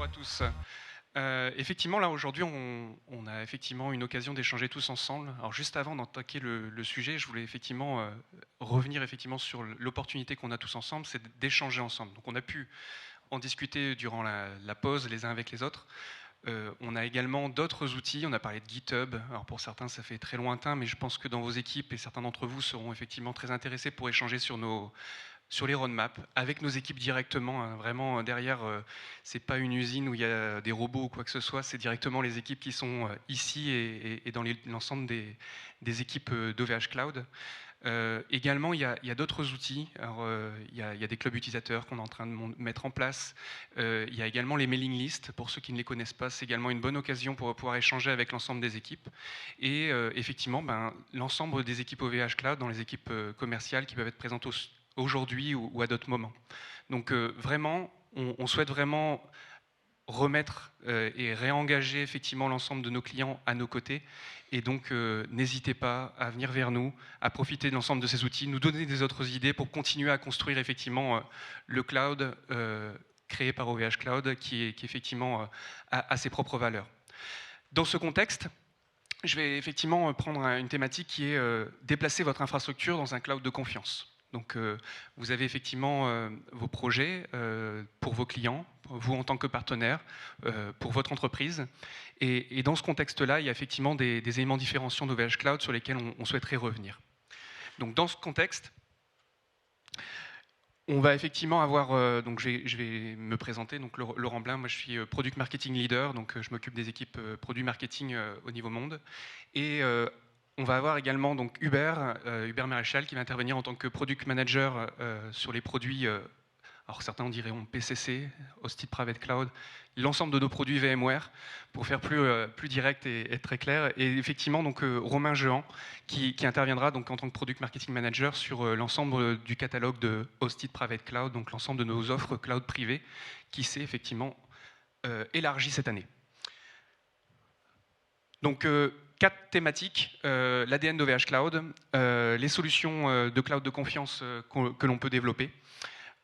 bonjour à tous. Effectivement, là aujourd'hui, on a effectivement une occasion d'échanger tous ensemble. Alors juste avant d'attaquer le sujet, je voulais effectivement revenir effectivement sur l'opportunité qu'on a tous ensemble, c'est d'échanger ensemble. Donc on a pu en discuter durant la pause les uns avec les autres. On a également d'autres outils, on a parlé de GitHub. Alors pour certains, ça fait très lointain, mais je pense que dans vos équipes, et certains d'entre vous seront effectivement très intéressés pour échanger sur les roadmaps, avec nos équipes directement. Hein, vraiment, derrière, c'est pas une usine où il y a des robots ou quoi que ce soit, c'est directement les équipes qui sont ici et dans l'ensemble des équipes d'OVH Cloud. Également, il y a d'autres outils. Alors, il y a des clubs utilisateurs qu'on est en train de mettre en place. Il y a également les mailing lists. Pour ceux qui ne les connaissent pas, c'est également une bonne occasion pour pouvoir échanger avec l'ensemble des équipes. Et effectivement, l'ensemble des équipes OVH Cloud, dans les équipes commerciales qui peuvent être présentes aujourd'hui ou à d'autres moments. Donc vraiment, on souhaite vraiment remettre et réengager effectivement l'ensemble de nos clients à nos côtés. Et donc, n'hésitez pas à venir vers nous, à profiter de l'ensemble de ces outils, nous donner des autres idées pour continuer à construire effectivement le cloud créé par OVH Cloud qui effectivement a ses propres valeurs. Dans ce contexte, je vais effectivement prendre une thématique qui est déplacer votre infrastructure dans un cloud de confiance. Donc, vous avez effectivement vos projets pour vos clients, vous en tant que partenaire, pour votre entreprise. Et dans ce contexte-là, il y a effectivement des éléments différenciants d'OVH Cloud sur lesquels on souhaiterait revenir. Donc, dans ce contexte, on va effectivement avoir, donc je vais me présenter, donc Laurent Blin, moi je suis Product Marketing Leader, donc je m'occupe des équipes Produit Marketing au niveau monde. Et on va avoir également donc Hubert Maréchal qui va intervenir en tant que Product Manager sur les produits, alors certains diront PCC, Hosted Private Cloud, l'ensemble de nos produits VMware, pour faire plus direct et très clair. Et effectivement, donc, Romain Jehan, qui interviendra donc, en tant que Product Marketing Manager sur l'ensemble du catalogue de Hosted Private Cloud, donc l'ensemble de nos offres cloud privées, qui s'est effectivement élargi cette année. Donc, 4 thématiques, l'ADN d'OVH Cloud, les solutions de cloud de confiance que l'on peut développer.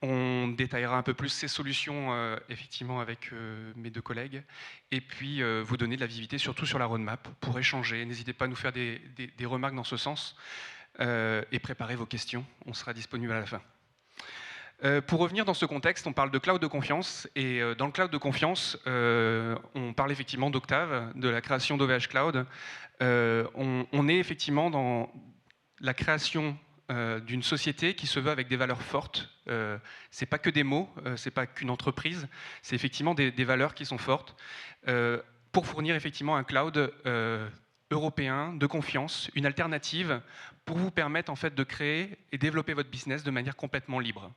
On détaillera un peu plus ces solutions effectivement avec mes deux collègues et puis vous donner de la visibilité surtout sur la roadmap pour échanger. N'hésitez pas à nous faire des remarques dans ce sens et préparez vos questions, on sera disponible à la fin. Pour revenir dans ce contexte, on parle de cloud de confiance et dans le cloud de confiance, on parle effectivement d'Octave, de la création d'OVH Cloud. On est effectivement dans la création d'une société qui se veut avec des valeurs fortes. C'est pas que des mots, c'est pas qu'une entreprise, c'est effectivement des valeurs qui sont fortes pour fournir effectivement un cloud européen de confiance, une alternative pour vous permettre en fait de créer et développer votre business de manière complètement libre.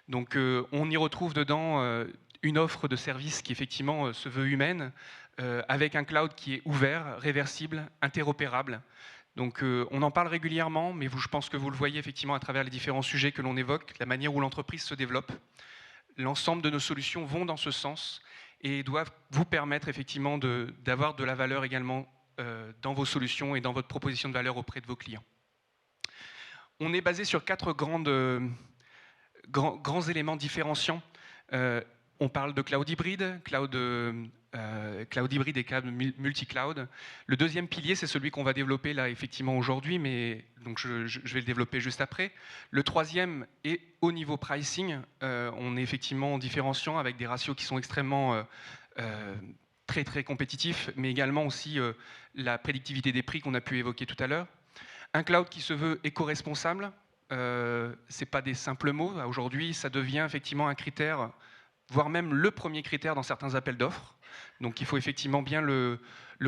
Donc on y retrouve dedans une offre de services qui effectivement se veut humaine, avec un cloud qui est ouvert, réversible, interopérable. Donc on en parle régulièrement, mais je pense que vous le voyez effectivement à travers les différents sujets que l'on évoque, la manière où l'entreprise se développe. L'ensemble de nos solutions vont dans ce sens et doivent vous permettre effectivement d'avoir de la valeur également dans vos solutions et dans votre proposition de valeur auprès de vos clients. On est basé sur 4 grands éléments différenciants. On parle de cloud hybride, cloud hybride et cloud multi-cloud. Le deuxième pilier, c'est celui qu'on va développer là effectivement aujourd'hui, mais donc je vais le développer juste après. Le troisième est au niveau pricing. On est effectivement différenciant avec des ratios qui sont extrêmement très compétitifs, mais également aussi la prédictivité des prix qu'on a pu évoquer tout à l'heure. Un cloud qui se veut éco-responsable. C'est pas des simples mots. Aujourd'hui, ça devient effectivement un critère, voire même le premier critère dans certains appels d'offres. Donc il faut effectivement bien le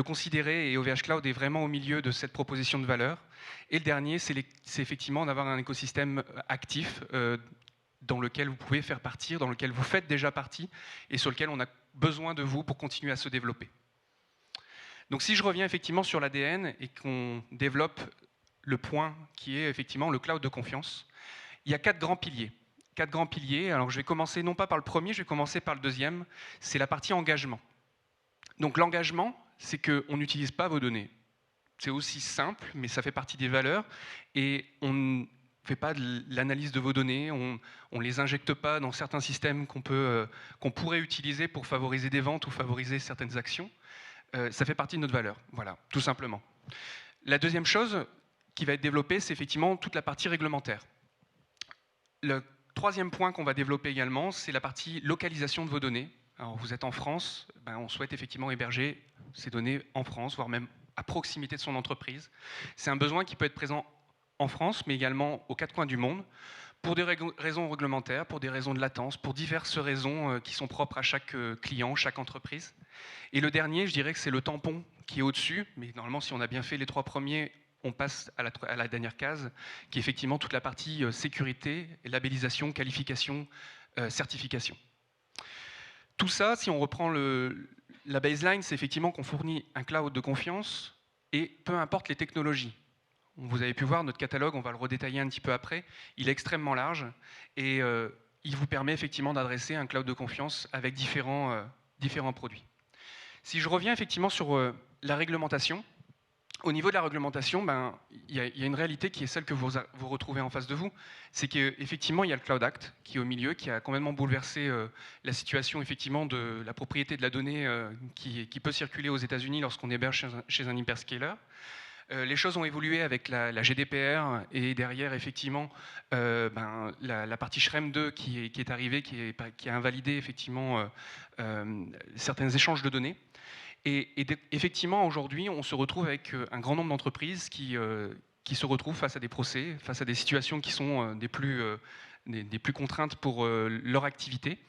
considérer et OVH Cloud est vraiment au milieu de cette proposition de valeur. Et le dernier, c'est effectivement d'avoir un écosystème actif dans lequel vous pouvez faire partie, dans lequel vous faites déjà partie et sur lequel on a besoin de vous pour continuer à se développer. Donc si je reviens effectivement sur l'ADN et qu'on développe le point qui est effectivement le cloud de confiance, il y a 4 grands piliers. 4 grands piliers. Alors je vais commencer non pas par le premier, je vais commencer par le deuxième. C'est la partie engagement. Donc l'engagement, c'est qu'on n'utilise pas vos données. C'est aussi simple, mais ça fait partie des valeurs. Et on fait pas de l'analyse de vos données, on ne les injecte pas dans certains systèmes qu'on pourrait utiliser pour favoriser des ventes ou favoriser certaines actions. Ça fait partie de notre valeur, voilà, tout simplement. La deuxième chose qui va être développée, c'est effectivement toute la partie réglementaire. Le troisième point qu'on va développer également, c'est la partie localisation de vos données. Alors, vous êtes en France, on souhaite effectivement héberger ces données en France, voire même à proximité de son entreprise. C'est un besoin qui peut être présent en France, mais également aux quatre coins du monde, pour des raisons réglementaires, pour des raisons de latence, pour diverses raisons qui sont propres à chaque client, chaque entreprise. Et le dernier, je dirais que c'est le tampon qui est au-dessus, mais normalement, si on a bien fait les trois premiers, on passe à la dernière case, qui est effectivement toute la partie sécurité, labellisation, qualification, certification. Tout ça, si on reprend la baseline, c'est effectivement qu'on fournit un cloud de confiance, et peu importe les technologies. Vous avez pu voir notre catalogue, on va le redétailler un petit peu après, il est extrêmement large, et il vous permet effectivement d'adresser un cloud de confiance avec différents produits. Si je reviens effectivement sur la réglementation, au niveau de la réglementation, il y a une réalité qui est celle que vous retrouvez en face de vous. C'est qu'effectivement, il y a le Cloud Act qui est au milieu, qui a complètement bouleversé la situation effectivement de la propriété de la donnée qui peut circuler aux États-Unis lorsqu'on héberge chez un hyperscaler. Les choses ont évolué avec la GDPR et derrière effectivement la partie Schrems 2 qui est arrivée, qui a invalidé effectivement certains échanges de données. Et effectivement, aujourd'hui, on se retrouve avec un grand nombre d'entreprises qui se retrouvent face à des procès, face à des situations qui sont des plus contraintes pour leur activité.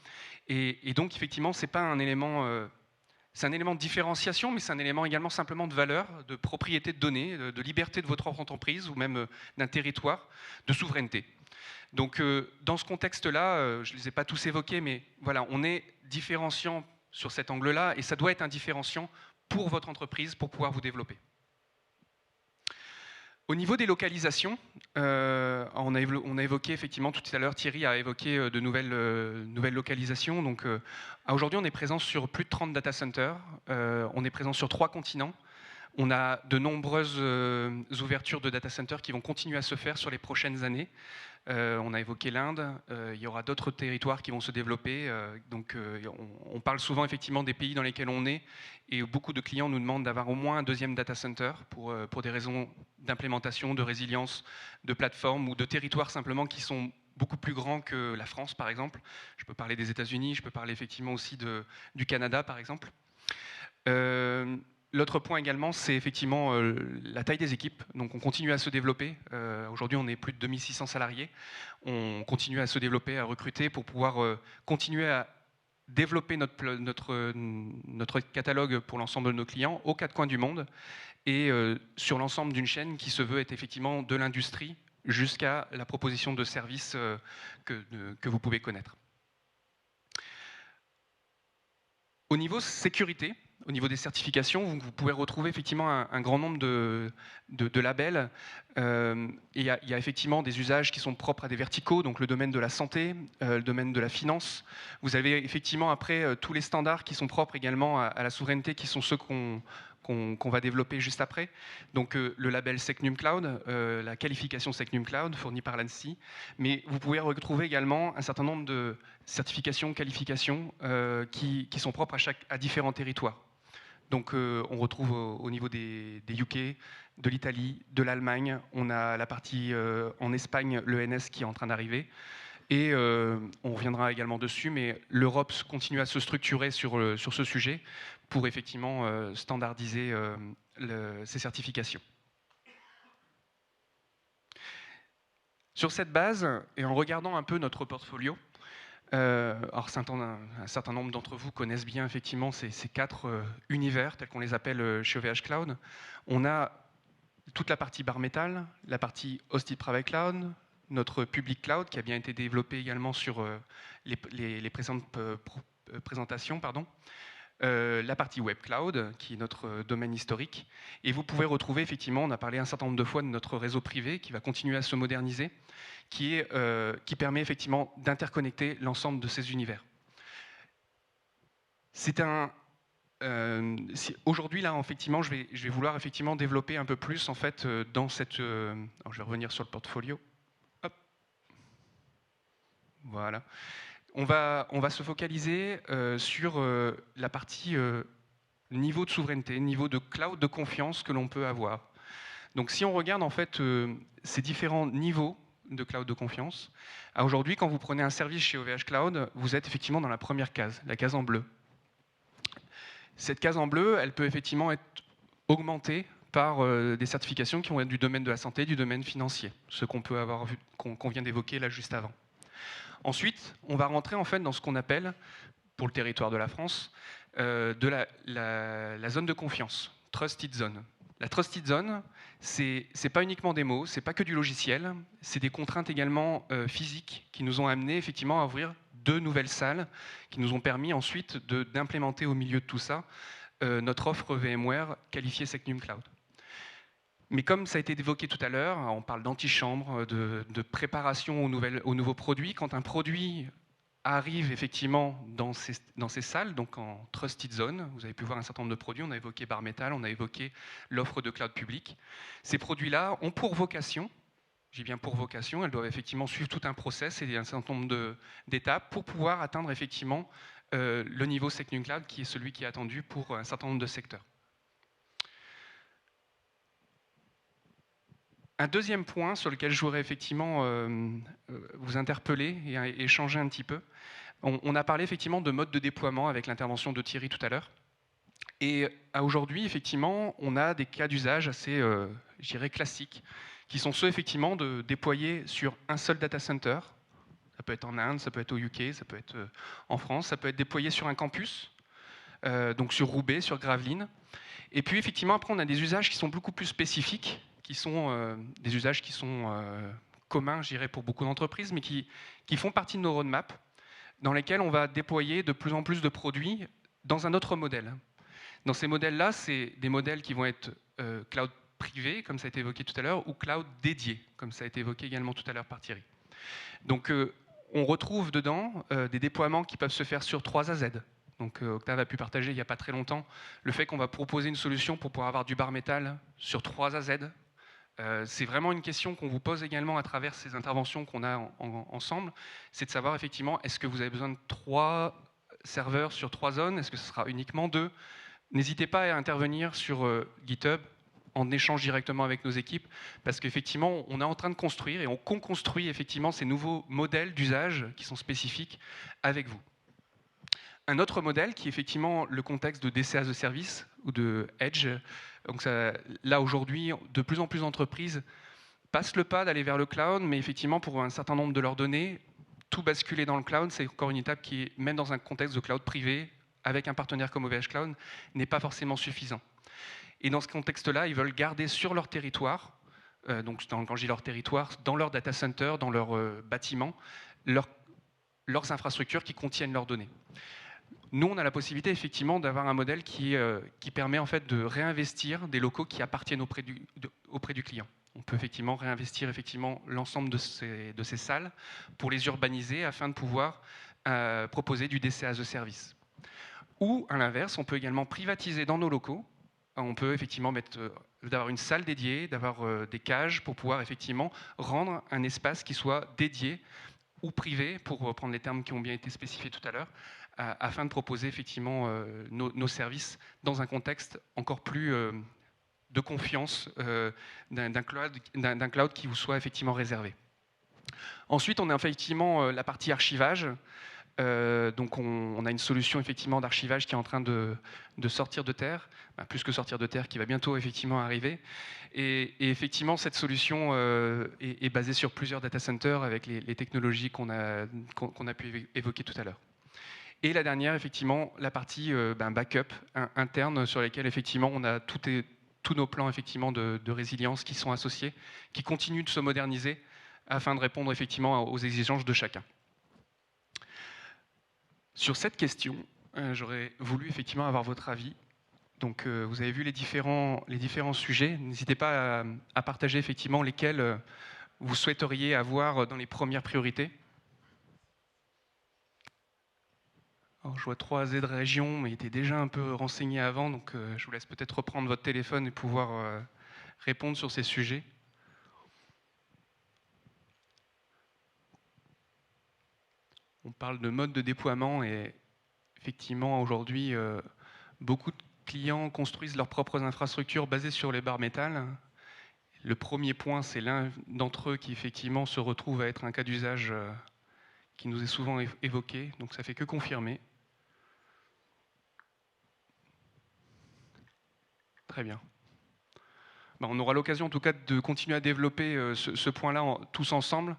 Et donc, effectivement, c'est pas un élément... c'est un élément de différenciation, mais c'est un élément également simplement de valeur, de propriété de données, de liberté de votre entreprise ou même d'un territoire, de souveraineté. Donc, dans ce contexte-là, je ne les ai pas tous évoqués, mais voilà, on est différenciant sur cet angle-là, et ça doit être un différenciant pour votre entreprise pour pouvoir vous développer. Au niveau des localisations, on a évoqué effectivement tout à l'heure, Thierry a évoqué de nouvelles localisations. Donc, aujourd'hui, on est présent sur plus de 30 data centers, on est présent sur 3 continents. On a de nombreuses ouvertures de data centers qui vont continuer à se faire sur les prochaines années. On a évoqué l'Inde, il y aura d'autres territoires qui vont se développer. On parle souvent effectivement des pays dans lesquels on est, et beaucoup de clients nous demandent d'avoir au moins un deuxième data center pour des raisons d'implémentation, de résilience, de plateforme ou de territoires simplement qui sont beaucoup plus grands que la France par exemple. Je peux parler des États-Unis, je peux parler effectivement aussi du Canada par exemple. L'autre point également, c'est effectivement la taille des équipes. Donc on continue à se développer. Aujourd'hui, on est plus de 2600 salariés. On continue à se développer, à recruter pour pouvoir continuer à développer notre catalogue pour l'ensemble de nos clients aux 4 coins du monde et sur l'ensemble d'une chaîne qui se veut être effectivement de l'industrie jusqu'à la proposition de services que vous pouvez connaître. Au niveau sécurité, au niveau des certifications, vous pouvez retrouver effectivement un grand nombre de labels. Il y a effectivement des usages qui sont propres à des verticaux, donc le domaine de la santé, le domaine de la finance. Vous avez effectivement après tous les standards qui sont propres également à la souveraineté, qui sont ceux qu'on va développer juste après. Donc le label Secnum Cloud, la qualification Secnum Cloud fournie par l'ANSSI. Mais vous pouvez retrouver également un certain nombre de certifications, qualifications qui sont propres à différents territoires. Donc on retrouve au niveau des UK, de l'Italie, de l'Allemagne. On a la partie en Espagne, l'ENS qui est en train d'arriver. Et on reviendra également dessus, mais l'Europe continue à se structurer sur ce sujet pour effectivement standardiser ces certifications. Sur cette base, et en regardant un peu notre portfolio, alors un certain nombre d'entre vous connaissent bien effectivement ces 4 univers, tels qu'on les appelle chez OVH Cloud. On a toute la partie bare metal, la partie Hosted Private Cloud, notre Public Cloud qui a bien été développé également sur les précédentes présentations, la partie Web Cloud qui est notre domaine historique. Et vous pouvez retrouver effectivement, on a parlé un certain nombre de fois de notre réseau privé qui va continuer à se moderniser, qui permet effectivement d'interconnecter l'ensemble de ces univers. C'est aujourd'hui là, effectivement, je vais vouloir effectivement développer un peu plus en fait dans cette. Alors, je vais revenir sur le portfolio. Hop. Voilà. On va se focaliser sur la partie niveau de souveraineté, niveau de cloud de confiance que l'on peut avoir. Donc si on regarde en fait ces différents niveaux de cloud de confiance, aujourd'hui quand vous prenez un service chez OVH Cloud, vous êtes effectivement dans la première case, la case en bleu. Cette case en bleu, elle peut effectivement être augmentée par des certifications qui vont être du domaine de la santé, du domaine financier, ce qu'on peut avoir vu, qu'on vient d'évoquer là juste avant. Ensuite, on va rentrer en fait dans ce qu'on appelle, pour le territoire de la France, de la zone de confiance, Trusted Zone. La Trusted Zone, c'est pas uniquement des mots, c'est pas que du logiciel, c'est des contraintes également physiques qui nous ont amené effectivement à ouvrir 2 nouvelles salles, qui nous ont permis ensuite d'implémenter au milieu de tout ça notre offre VMware qualifiée Secnum Cloud. Mais comme ça a été évoqué tout à l'heure, on parle d'antichambre, de préparation aux nouveaux produits. Quand un produit arrive effectivement dans ces salles, donc en Trusted Zone, vous avez pu voir un certain nombre de produits, on a évoqué Bar Metal, on a évoqué l'offre de cloud public. Ces produits-là ont pour vocation, j'ai bien pour vocation, elles doivent effectivement suivre tout un process et un certain nombre d'étapes pour pouvoir atteindre effectivement le niveau Secnum Cloud qui est celui qui est attendu pour un certain nombre de secteurs. Un deuxième point sur lequel je voudrais effectivement vous interpeller et échanger un petit peu, on a parlé effectivement de mode de déploiement avec l'intervention de Thierry tout à l'heure. Et aujourd'hui, effectivement, on a des cas d'usage assez, je dirais, classiques, qui sont ceux effectivement de déployer sur un seul data center. Ça peut être en Inde, ça peut être au UK, ça peut être en France, ça peut être déployé sur un campus, donc sur Roubaix, sur Gravelines. Et puis effectivement, après, on a des usages qui sont beaucoup plus spécifiques, qui sont des usages qui sont communs, je dirais, pour beaucoup d'entreprises, mais qui font partie de nos roadmaps, dans lesquels on va déployer de plus en plus de produits dans un autre modèle. Dans ces modèles-là, c'est des modèles qui vont être cloud privé, comme ça a été évoqué tout à l'heure, ou cloud dédié, comme ça a été évoqué également tout à l'heure par Thierry. Donc on retrouve dedans des déploiements qui peuvent se faire sur 3 à Z. Donc Octave a pu partager il n'y a pas très longtemps le fait qu'on va proposer une solution pour pouvoir avoir du bar métal sur 3 à Z. C'est vraiment une question qu'on vous pose également à travers ces interventions qu'on a ensemble, c'est de savoir effectivement, est-ce que vous avez besoin de 3 serveurs sur 3 zones, est-ce que ce sera uniquement 2? N'hésitez pas à intervenir sur GitHub en échange directement avec nos équipes, parce qu'effectivement, on est en train de construire et on co-construit effectivement ces nouveaux modèles d'usage qui sont spécifiques avec vous. Un autre modèle qui est effectivement le contexte de DC as a Service ou de Edge. Donc ça, là aujourd'hui, de plus en plus d'entreprises passent le pas d'aller vers le cloud, mais effectivement pour un certain nombre de leurs données, tout basculer dans le cloud, c'est encore une étape qui, même dans un contexte de cloud privé, avec un partenaire comme OVH Cloud, n'est pas forcément suffisant. Et dans ce contexte-là, ils veulent garder sur leur territoire, donc quand je dis leur territoire, dans leur data center, dans leur bâtiment, leurs infrastructures qui contiennent leurs données. Nous, on a la possibilité effectivement d'avoir un modèle qui permet en fait de réinvestir des locaux qui appartiennent auprès du client. On peut effectivement réinvestir l'ensemble de ces salles pour les urbaniser afin de pouvoir proposer du DC as a Service. Ou à l'inverse, on peut également privatiser dans nos locaux. On peut effectivement d'avoir une salle dédiée, d'avoir des cages pour pouvoir effectivement rendre un espace qui soit dédié ou privé, pour reprendre les termes qui ont bien été spécifiés tout à l'heure, afin de proposer effectivement nos services dans un contexte encore plus de confiance d'un cloud qui vous soit effectivement réservé. Ensuite, on a effectivement la partie archivage. Donc on a une solution effectivement d'archivage qui est en train de sortir de terre, plus que sortir de terre, qui va bientôt effectivement arriver. Et effectivement, cette solution est basée sur plusieurs data centers avec les technologies qu'on a pu évoquer tout à l'heure. Et la dernière, effectivement, la partie backup interne sur laquelle effectivement on a tous nos plans effectivement de résilience qui sont associés, qui continuent de se moderniser afin de répondre effectivement aux exigences de chacun. Sur cette question, j'aurais voulu effectivement avoir votre avis. Donc, vous avez vu les différents sujets. N'hésitez pas à partager effectivement lesquels vous souhaiteriez avoir dans les premières priorités. Alors, je vois 3 Z régions, mais étaient déjà un peu renseigné avant, donc je vous laisse peut-être reprendre votre téléphone et pouvoir répondre sur ces sujets. On parle de mode de déploiement et effectivement, aujourd'hui, beaucoup de clients construisent leurs propres infrastructures basées sur les barres métal. Le premier point, c'est l'un d'entre eux qui effectivement se retrouve à être un cas d'usage qui nous est souvent évoqué, donc ça fait que confirmer. Très bien. Ben, on aura l'occasion en tout cas de continuer à développer ce point-là tous ensemble.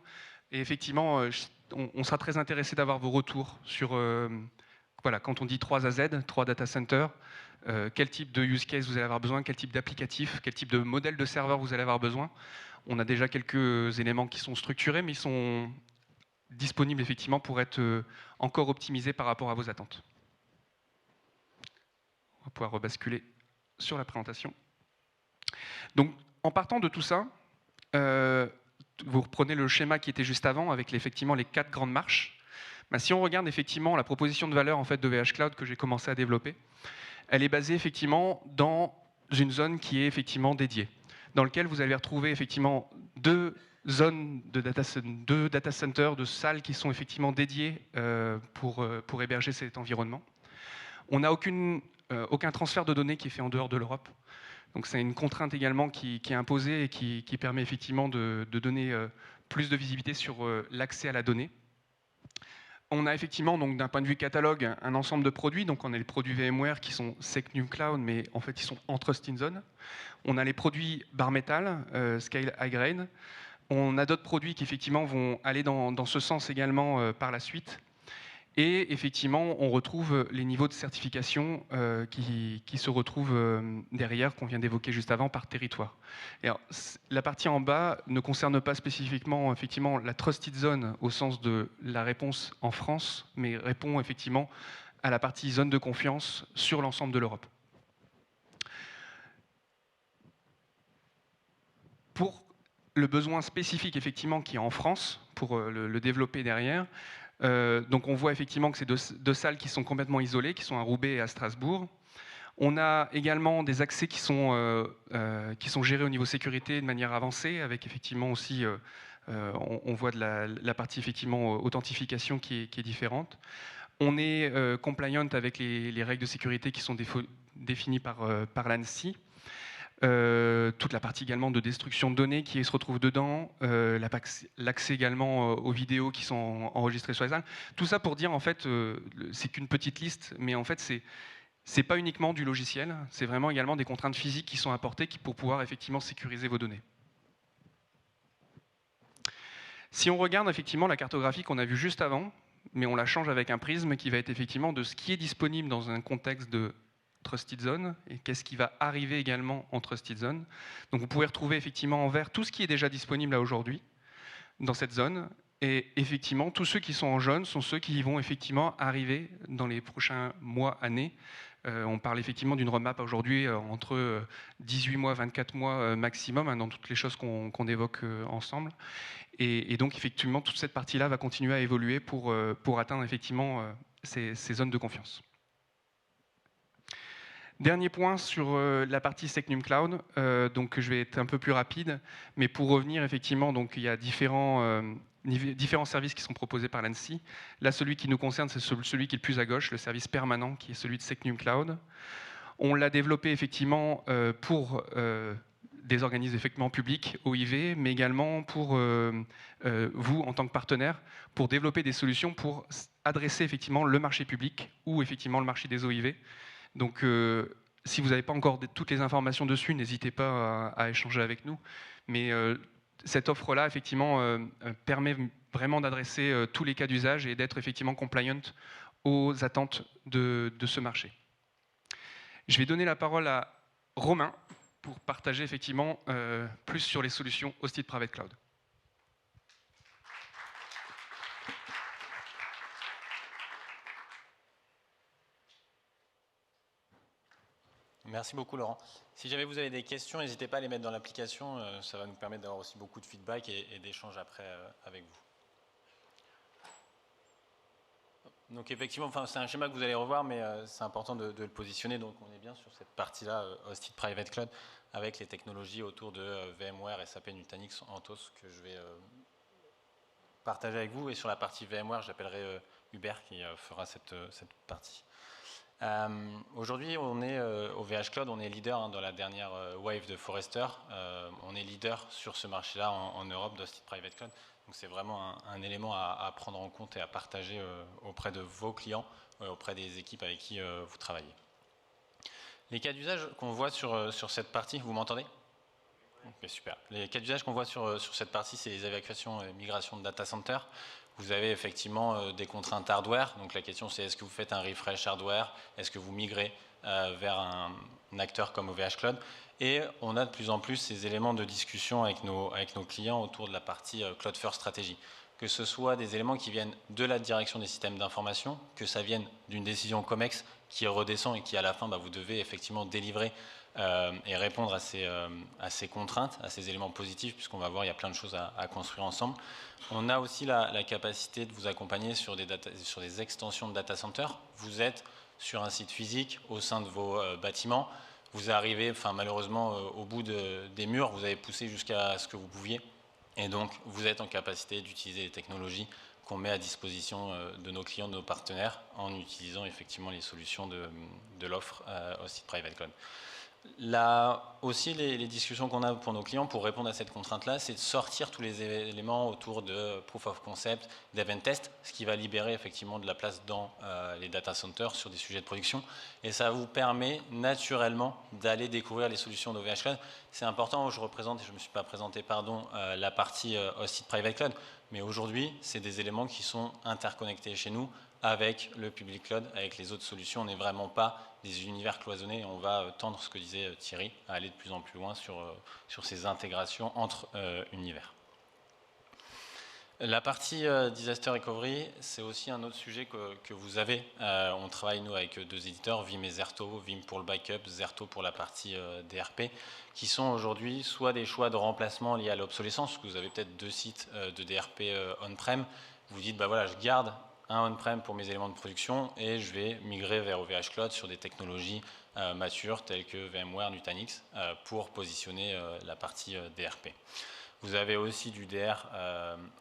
Et effectivement, on sera très intéressé d'avoir vos retours sur, voilà, quand on dit 3 à Z, 3 data centers, quel type de use case vous allez avoir besoin, quel type d'applicatif, quel type de modèle de serveur vous allez avoir besoin. On a déjà quelques éléments qui sont structurés, mais ils sont disponibles effectivement pour être encore optimisés par rapport à vos attentes. On va pouvoir rebasculer sur la présentation. Donc, en partant de tout ça, vous reprenez le schéma qui était juste avant avec effectivement les 4 grandes marches. Ben, si on regarde effectivement la proposition de valeur en fait, de VH Cloud que j'ai commencé à développer, elle est basée effectivement dans une zone qui est effectivement dédiée, dans laquelle vous allez retrouver effectivement 2 zones de data centers, de salles qui sont effectivement dédiées pour héberger cet environnement. On n'a aucun transfert de données qui est fait en dehors de l'Europe. Donc c'est une contrainte également qui est imposée et qui permet effectivement de donner plus de visibilité sur l'accès à la donnée. On a effectivement, donc d'un point de vue catalogue, un ensemble de produits. Donc on a les produits VMware qui sont SecNum Cloud, mais en fait ils sont en Trusted Zone. On a les produits Bare Metal, Scale High Grade. On a d'autres produits qui effectivement vont aller dans ce sens également par la suite. Et effectivement, on retrouve les niveaux de certification qui se retrouvent derrière, qu'on vient d'évoquer juste avant, par territoire. Et alors, la partie en bas ne concerne pas spécifiquement effectivement, la Trusted Zone au sens de la réponse en France, mais répond effectivement à la partie zone de confiance sur l'ensemble de l'Europe. Pour le besoin spécifique effectivement qui est en France, pour le développer derrière, donc on voit effectivement que c'est deux salles qui sont complètement isolées, qui sont à Roubaix et à Strasbourg. On a également des accès qui sont gérés au niveau sécurité de manière avancée, avec effectivement aussi, on voit de la partie effectivement authentification qui est différente. On est compliant avec les règles de sécurité qui sont définies par l'ANSSI. Toute la partie également de destruction de données qui se retrouve dedans, l'accès également aux vidéos qui sont enregistrées sur les salles. Tout ça pour dire en fait, c'est qu'une petite liste, mais en fait c'est pas uniquement du logiciel, c'est vraiment également des contraintes physiques qui sont apportées pour pouvoir effectivement sécuriser vos données. Si on regarde effectivement la cartographie qu'on a vue juste avant, mais on la change avec un prisme qui va être effectivement de ce qui est disponible dans un contexte de Trusted Zone et qu'est-ce qui va arriver également en Trusted Zone. Donc vous pouvez retrouver effectivement en vert tout ce qui est déjà disponible là aujourd'hui dans cette zone et effectivement tous ceux qui sont en jaune sont ceux qui vont effectivement arriver dans les prochains mois, années. On parle effectivement d'une roadmap aujourd'hui entre 18 mois, 24 mois maximum hein, dans toutes les choses qu'on évoque ensemble. Et donc effectivement toute cette partie-là va continuer à évoluer pour atteindre effectivement ces zones de confiance. Dernier point sur la partie SecNum Cloud, donc je vais être un peu plus rapide, mais pour revenir effectivement, donc il y a différents services qui sont proposés par l'ANSSI. Là, celui qui nous concerne, c'est celui qui est le plus à gauche, le service permanent, qui est celui de SecNum Cloud. On l'a développé effectivement pour des organismes effectivement publics, OIV, mais également pour vous en tant que partenaire, pour développer des solutions pour adresser effectivement le marché public ou effectivement le marché des OIV. Donc, si vous n'avez pas encore toutes les informations dessus, n'hésitez pas à échanger avec nous. Mais cette offre-là, effectivement, permet vraiment d'adresser tous les cas d'usage et d'être effectivement compliant aux attentes de ce marché. Je vais donner la parole à Romain pour partager effectivement plus sur les solutions Hosted Private Cloud. Merci beaucoup Laurent. Si jamais vous avez des questions, n'hésitez pas à les mettre dans l'application, ça va nous permettre d'avoir aussi beaucoup de feedback et d'échanges après avec vous. Donc effectivement, c'est un schéma que vous allez revoir, mais c'est important de le positionner. Donc on est bien sur cette partie-là, Hosted Private Cloud, avec les technologies autour de VMware, SAP, Nutanix, Anthos, que je vais partager avec vous. Et sur la partie VMware, j'appellerai Hubert qui fera cette partie. Aujourd'hui, on est au VH Cloud, on est leader dans la dernière wave de Forrester. On est leader sur ce marché-là en Europe d'Hosted Private Cloud. Donc c'est vraiment un élément à prendre en compte et à partager auprès de vos clients, auprès des équipes avec qui vous travaillez. Les cas d'usage qu'on voit sur cette partie, vous m'entendez? Okay, super. Les cas d'usage qu'on voit sur cette partie, c'est les évacuations et migrations de data center. Vous avez effectivement des contraintes hardware. Donc la question c'est est-ce que vous faites un refresh hardware? Est-ce que vous migrez vers un acteur comme OVH Cloud? Et on a de plus en plus ces éléments de discussion avec nos clients autour de la partie Cloud First Strategy. Que ce soit des éléments qui viennent de la direction des systèmes d'information, que ça vienne d'une décision COMEX qui redescend et qui à la fin, vous devez effectivement délivrer et répondre à ces contraintes, à ces éléments positifs, puisqu'on va voir, il y a plein de choses à construire ensemble. On a aussi la capacité de vous accompagner sur des extensions de data center. Vous êtes sur un site physique au sein de vos bâtiments. Vous arrivez, malheureusement, au bout des murs, vous avez poussé jusqu'à ce que vous pouviez. Et donc, vous êtes en capacité d'utiliser les technologies qu'on met à disposition de nos clients, de nos partenaires, en utilisant effectivement les solutions de l'offre Hosted Private Cloud. Là aussi, les discussions qu'on a pour nos clients pour répondre à cette contrainte-là, c'est de sortir tous les éléments autour de Proof of Concept, d'Event Test, ce qui va libérer effectivement de la place dans les data centers sur des sujets de production. Et ça vous permet naturellement d'aller découvrir les solutions d'OVH Cloud. C'est important, je représente, et je ne me suis pas présenté, pardon, la partie Hosted Private Cloud, mais aujourd'hui, c'est des éléments qui sont interconnectés chez nous avec le public cloud, avec les autres solutions. On n'est vraiment pas des univers cloisonnés. On va tendre, ce que disait Thierry, à aller de plus en plus loin sur ces intégrations entre univers. La partie Disaster Recovery, c'est aussi un autre sujet que vous avez. On travaille, nous, avec deux éditeurs, Vim et Zerto. Vim pour le backup, Zerto pour la partie DRP, qui sont aujourd'hui soit des choix de remplacement liés à l'obsolescence, parce que vous avez peut-être 2 sites de DRP on-prem. Vous dites, voilà, je garde un on-prem pour mes éléments de production et je vais migrer vers OVH Cloud sur des technologies matures telles que VMware, Nutanix pour positionner la partie DRP. Vous avez aussi du DR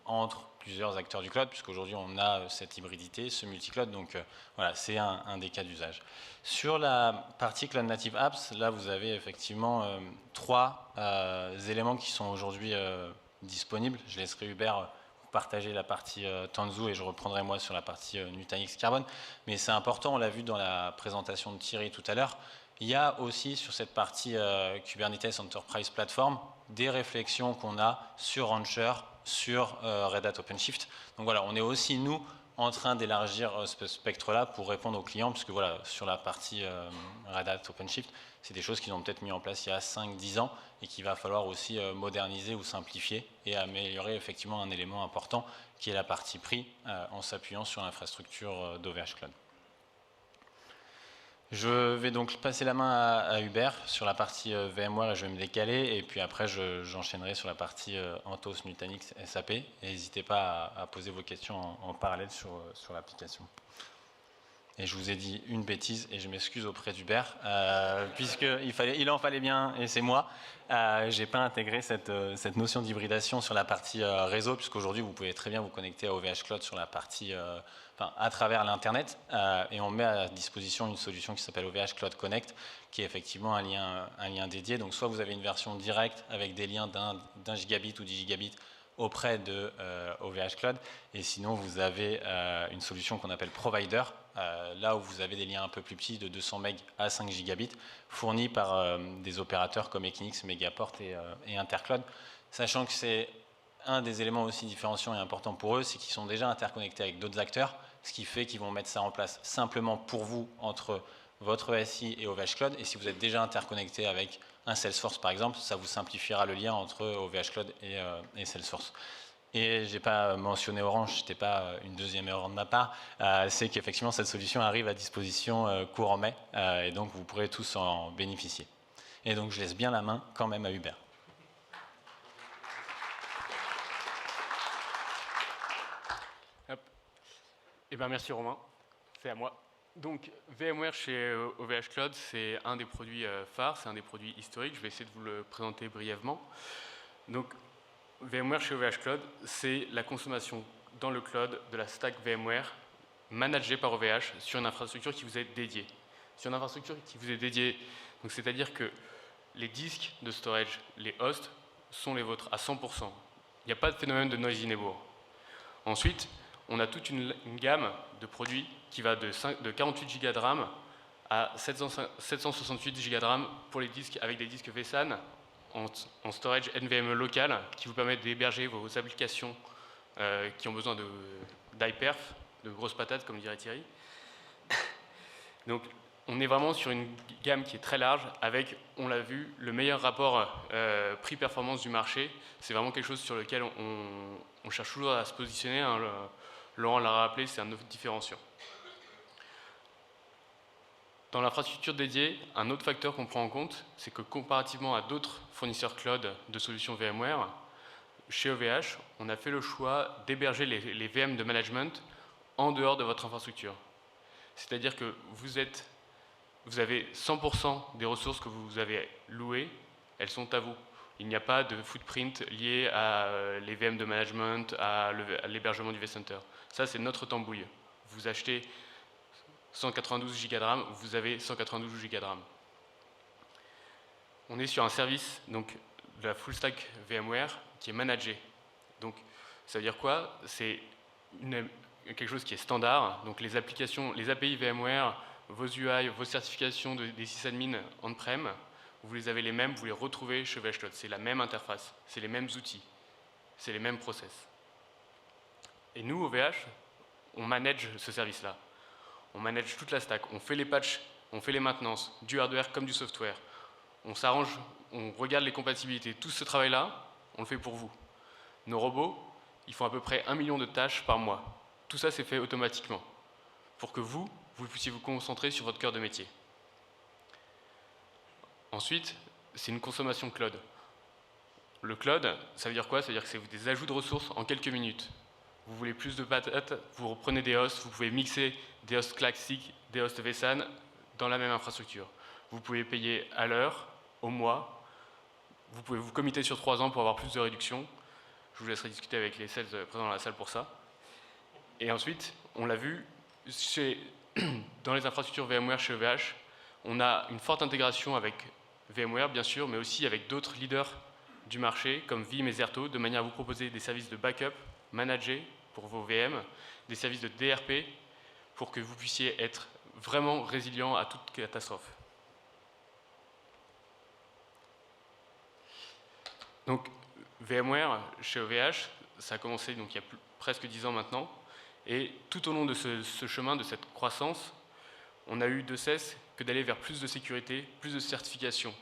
entre plusieurs acteurs du cloud, puisqu'aujourd'hui on a cette hybridité, ce multi-cloud, donc voilà, c'est un des cas d'usage. Sur la partie Cloud Native Apps, là vous avez effectivement 3 éléments qui sont aujourd'hui disponibles. Je laisserai Hubert partager la partie Tanzu et je reprendrai moi sur la partie Nutanix Carbone. Mais c'est important, on l'a vu dans la présentation de Thierry tout à l'heure, il y a aussi sur cette partie Kubernetes Enterprise Platform des réflexions qu'on a sur Rancher, sur Red Hat OpenShift. Donc voilà, on est aussi nous en train d'élargir ce spectre-là pour répondre aux clients, puisque voilà, sur la partie Red Hat OpenShift, c'est des choses qu'ils ont peut-être mis en place il y a 5-10 ans et qu'il va falloir aussi moderniser ou simplifier et améliorer effectivement un élément important qui est la partie prix en s'appuyant sur l'infrastructure d'OVH Cloud. Je vais donc passer la main à Hubert sur la partie VMware et je vais me décaler et puis après j'enchaînerai sur la partie Anthos, Nutanix, SAP et n'hésitez pas à poser vos questions en parallèle sur l'application. Et je vous ai dit une bêtise et je m'excuse auprès d'Hubert puisqu'il en fallait bien et c'est moi. Je n'ai pas intégré cette notion d'hybridation sur la partie réseau puisqu'aujourd'hui vous pouvez très bien vous connecter à OVH Cloud sur la partie à travers l'internet et on met à disposition une solution qui s'appelle OVH Cloud Connect qui est effectivement un lien dédié. Donc soit vous avez une version directe avec des liens d'un gigabit ou 10 gigabits auprès de OVH Cloud et sinon vous avez une solution qu'on appelle Provider là où vous avez des liens un peu plus petits de 200 MB à 5 gigabits fournis par des opérateurs comme Equinix, Megaport et Intercloud, sachant que c'est un des éléments aussi différenciants et importants pour eux, c'est qu'ils sont déjà interconnectés avec d'autres acteurs, ce qui fait qu'ils vont mettre ça en place simplement pour vous entre votre SI et OVH Cloud. Et si vous êtes déjà interconnecté avec un Salesforce par exemple, ça vous simplifiera le lien entre OVH Cloud et Salesforce. Et je n'ai pas mentionné Orange, ce n'était pas une deuxième erreur de ma part, c'est qu'effectivement cette solution arrive à disposition courant mai, et donc vous pourrez tous en bénéficier. Et donc je laisse bien la main quand même à Hubert. Eh bien, merci Romain, c'est à moi. Donc VMware chez OVH Cloud, c'est un des produits phares, c'est un des produits historiques. Je vais essayer de vous le présenter brièvement. Donc VMware chez OVH Cloud, c'est la consommation dans le cloud de la stack VMware managée par OVH sur une infrastructure qui vous est dédiée. Sur une infrastructure qui vous est dédiée, c'est-à-dire que les disques de storage, les hosts, sont les vôtres à 100%. Il n'y a pas de phénomène de noisy neighbor. Ensuite, on a toute une gamme de produits qui va de 48 Go de RAM à 768 Go de RAM pour les disques avec des disques vSAN en storage NVMe local qui vous permettent d'héberger vos applications qui ont besoin d'hyperf, de grosses patates comme dirait Thierry. Donc on est vraiment sur une gamme qui est très large avec, on l'a vu, le meilleur rapport prix-performance du marché. C'est vraiment quelque chose sur lequel on cherche toujours à se positionner. Hein. Laurent l'a rappelé, c'est un de nos différenciants. Dans l'infrastructure dédiée, un autre facteur qu'on prend en compte, c'est que comparativement à d'autres fournisseurs cloud de solutions VMware, chez OVH, on a fait le choix d'héberger les VM de management en dehors de votre infrastructure. C'est-à-dire que vous avez 100% des ressources que vous avez louées, elles sont à vous. Il n'y a pas de footprint lié à les VM de management, à l'hébergement du vCenter. Ça, c'est notre tambouille. Vous achetez 192 Go de RAM, vous avez 192 Go de RAM. On est sur un service donc, de la full stack VMware qui est managé. Donc, ça veut dire quoi? C'est quelque chose qui est standard. Donc, les applications, les API VMware, vos UI, vos certifications des sysadmins on-prem, vous les avez les mêmes, vous les retrouvez chez OVH Cloud. C'est la même interface, c'est les mêmes outils, c'est les mêmes process. Et nous, OVH, on manage ce service-là. On manage toute la stack, on fait les patchs, on fait les maintenances, du hardware comme du software. On s'arrange, on regarde les compatibilités. Tout ce travail-là, on le fait pour vous. Nos robots, ils font à peu près 1 million de tâches par mois. Tout ça, c'est fait automatiquement pour que vous puissiez vous concentrer sur votre cœur de métier. Ensuite, c'est une consommation cloud. Le cloud, ça veut dire quoi? Ça veut dire que c'est des ajouts de ressources en quelques minutes. Vous voulez plus de patates, vous reprenez des hosts, vous pouvez mixer des hosts classiques, des hosts vSAN dans la même infrastructure. Vous pouvez payer à l'heure, au mois, vous pouvez vous committer sur 3 ans pour avoir plus de réduction. Je vous laisserai discuter avec les sales présents dans la salle pour ça. Et ensuite, on l'a vu, dans les infrastructures VMware chez OVH, on a une forte intégration avec VMware, bien sûr, mais aussi avec d'autres leaders du marché, comme Veeam et Zerto, de manière à vous proposer des services de backup managés pour vos VM, des services de DRP, pour que vous puissiez être vraiment résilient à toute catastrophe. Donc, VMware, chez OVH, ça a commencé donc, il y a presque 10 ans maintenant, et tout au long de ce chemin, de cette croissance, on a eu de cesse que d'aller vers plus de sécurité, plus de certification.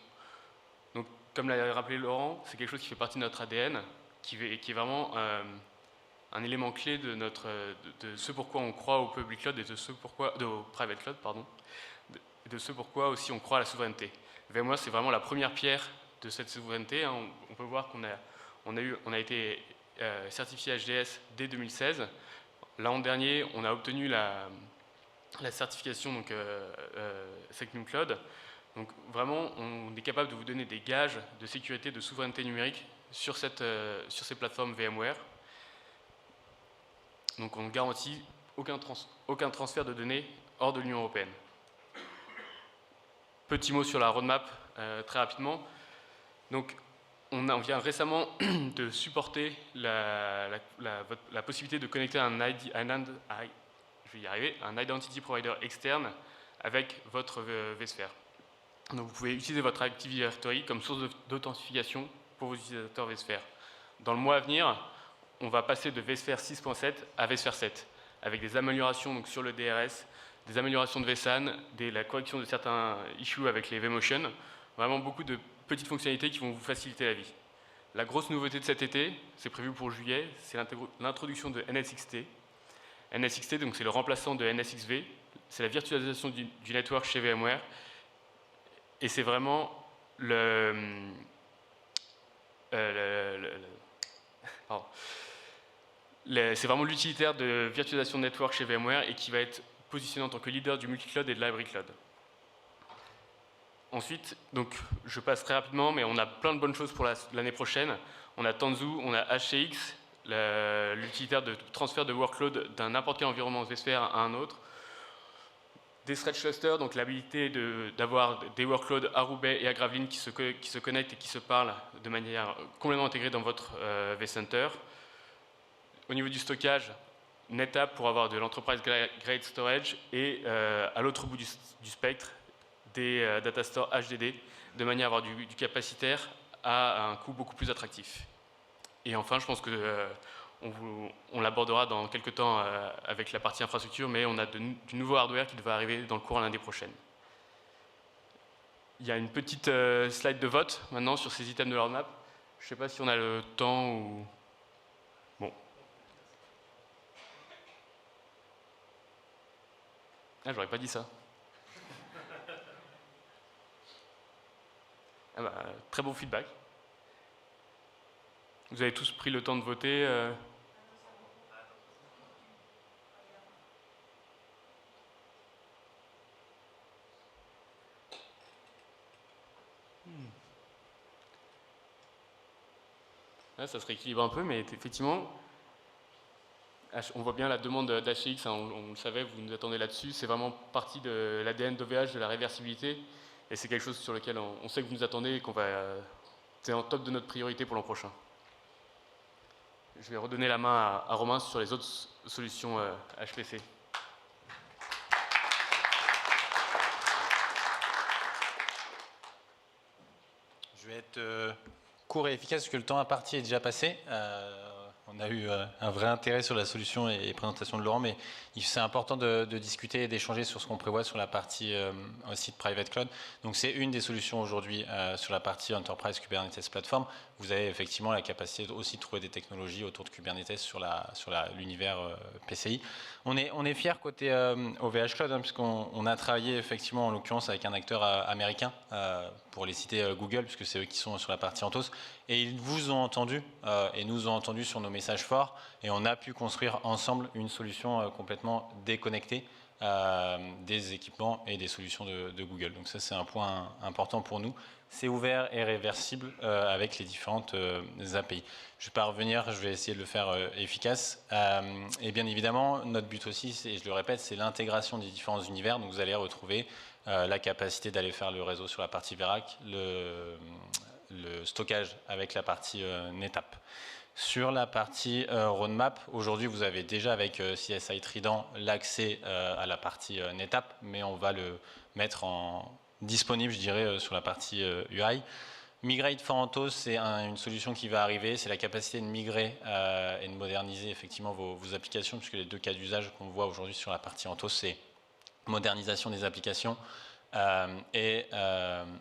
Donc, comme l'a rappelé Laurent, c'est quelque chose qui fait partie de notre ADN, qui est vraiment un élément clé de ce pourquoi on croit au public cloud et au private cloud, pardon, de ce pourquoi aussi on croit à la souveraineté. VMware, c'est vraiment la première pierre de cette souveraineté. Hein. On peut voir qu'on a été certifié HDS dès 2016. L'an dernier, on a obtenu la certification donc, Secnum Cloud. Donc vraiment, on est capable de vous donner des gages de sécurité, de souveraineté numérique sur ces plateformes VMware. Donc on garantit aucun transfert de données hors de l'Union européenne. Petit mot sur la roadmap, très rapidement. Donc on vient récemment de supporter la possibilité de connecter un Identity Provider externe avec votre vSphere. Donc vous pouvez utiliser votre Active Directory comme source d'authentification pour vos utilisateurs vSphere. Dans le mois à venir, on va passer de vSphere 6.7 à vSphere 7, avec des améliorations donc, sur le DRS, des améliorations de vSAN, la correction de certains issues avec les vMotion, vraiment beaucoup de petites fonctionnalités qui vont vous faciliter la vie. La grosse nouveauté de cet été, c'est prévu pour juillet, c'est l'introduction de NSXT. NSXT, donc c'est le remplaçant de NSXV, c'est la virtualisation du network chez VMware, et c'est vraiment c'est vraiment l'utilitaire de virtualisation de network chez VMware et qui va être positionné en tant que leader du multi-cloud et de l'hybrid cloud. Ensuite, donc, je passe très rapidement, mais on a plein de bonnes choses pour l'année prochaine. On a Tanzu, on a HCX, l'utilitaire de transfert de workload d'un n'importe quel environnement vSphere à un autre. Des thread clusters, donc l'habilité d'avoir des workloads à Roubaix et à Gravelines qui se connectent et qui se parlent de manière complètement intégrée dans votre vCenter. Au niveau du stockage, NetApp pour avoir de l'enterprise grade storage et à l'autre bout du spectre, des data stores HDD de manière à avoir du capacitaire à un coût beaucoup plus attractif. Et enfin, je pense que on l'abordera dans quelques temps avec la partie infrastructure, mais on a du nouveau hardware qui devrait arriver dans le courant l'année prochaine. Il y a une petite slide de vote maintenant sur ces items de la roadmap. Je ne sais pas si on a le temps ou... Bon. Ah, j'aurais pas dit ça. Ah bah, très bon feedback. Vous avez tous pris le temps de voter Là, ça se rééquilibre un peu, mais effectivement, on voit bien la demande d'HX, hein, on le savait, vous nous attendez là-dessus, c'est vraiment partie de l'ADN d'OVH, de la réversibilité, et c'est quelque chose sur lequel on sait que vous nous attendez et qu'on va... c'est en top de notre priorité pour l'an prochain. Je vais redonner la main à Romain sur les autres solutions HPC. Je vais être court et efficace parce que le temps imparti est déjà passé. On a eu un vrai intérêt sur la solution et présentation de Laurent, mais c'est important de discuter et d'échanger sur ce qu'on prévoit sur la partie aussi de Private Cloud. Donc c'est une des solutions aujourd'hui sur la partie Enterprise Kubernetes Platform. Vous avez effectivement la capacité aussi de trouver des technologies autour de Kubernetes sur l'univers PCI. On est fiers côté OVH Cloud, hein, puisqu'on a travaillé effectivement en l'occurrence avec un acteur américain, pour les citer Google, puisque c'est eux qui sont sur la partie Anthos, et ils vous ont entendu et nous ont entendu sur nos messages forts, et on a pu construire ensemble une solution complètement déconnectée des équipements et des solutions de Google. Donc ça c'est un point important pour nous. C'est ouvert et réversible avec les différentes API. Je ne vais pas revenir, je vais essayer de le faire efficace. Et bien évidemment, notre but aussi, et je le répète, c'est l'intégration des différents univers. Donc vous allez retrouver la capacité d'aller faire le réseau sur la partie Verac, le stockage avec la partie NetApp. Sur la partie roadmap, aujourd'hui vous avez déjà avec CSI Trident l'accès à la partie NetApp, mais on va le mettre disponible, je dirais, sur la partie UI. Migrate for Anthos, c'est une solution qui va arriver, c'est la capacité de migrer et de moderniser effectivement vos applications, puisque les deux cas d'usage qu'on voit aujourd'hui sur la partie Anthos, c'est modernisation des applications et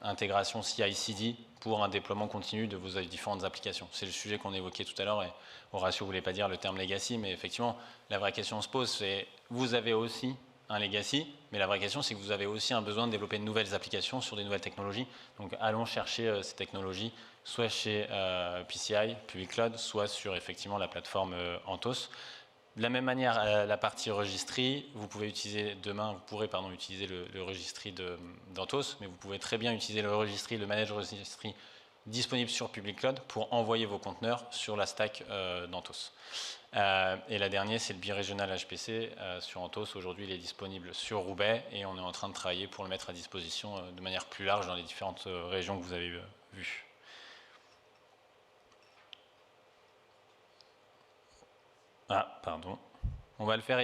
intégration CI/CD pour un déploiement continu de vos différentes applications. C'est le sujet qu'on évoquait tout à l'heure, et Horatio ne voulait pas dire le terme legacy, mais effectivement, la vraie question se pose, c'est vous avez aussi un legacy, mais la vraie question, c'est que vous avez aussi un besoin de développer de nouvelles applications sur des nouvelles technologies. Donc, allons chercher ces technologies, soit chez PCI, Public Cloud, soit sur effectivement la plateforme Anthos. De la même manière, la partie registry, vous pouvez utiliser demain, vous pourrez utiliser le registry d'Anthos, mais vous pouvez très bien utiliser le registry, le manage registry disponible sur Public Cloud pour envoyer vos conteneurs sur la stack d'Anthos. Et la dernière, c'est le birégional HPC sur Anthos. Aujourd'hui, il est disponible sur Roubaix et on est en train de travailler pour le mettre à disposition de manière plus large dans les différentes régions que vous avez vues. Ah, pardon. On va le faire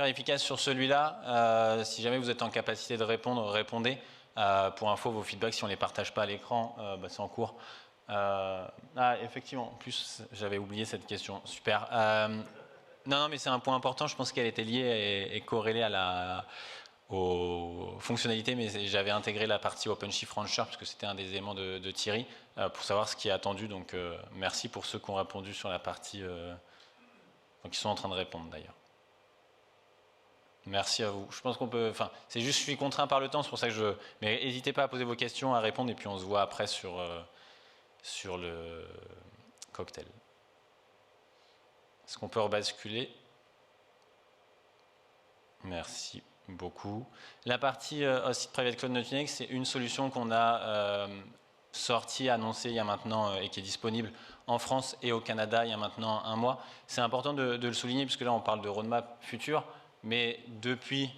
efficace sur celui-là. Si jamais vous êtes en capacité de répondre, répondez. Pour info, vos feedbacks, si on ne les partage pas à l'écran, c'est en cours. Effectivement, en plus, j'avais oublié cette question. Super. Non, mais c'est un point important. Je pense qu'elle était liée et corrélée aux fonctionnalités, mais j'avais intégré la partie OpenShift Rancher parce que c'était un des éléments de Thierry pour savoir ce qui est attendu. Donc, merci pour ceux qui ont répondu sur la partie, qui sont en train de répondre d'ailleurs. Merci à vous. Je pense qu'on peut. Enfin, c'est juste, je suis contraint par le temps, c'est pour ça que mais n'hésitez pas à poser vos questions, à répondre, et puis on se voit après sur le cocktail. Est-ce qu'on peut rebasculer? Merci beaucoup. La partie Hosted Private Cloud Nutanix, c'est une solution qu'on a sorti, annoncé il y a maintenant et qui est disponible en France et au Canada il y a maintenant un mois. C'est important de le souligner puisque là on parle de roadmap futur, mais depuis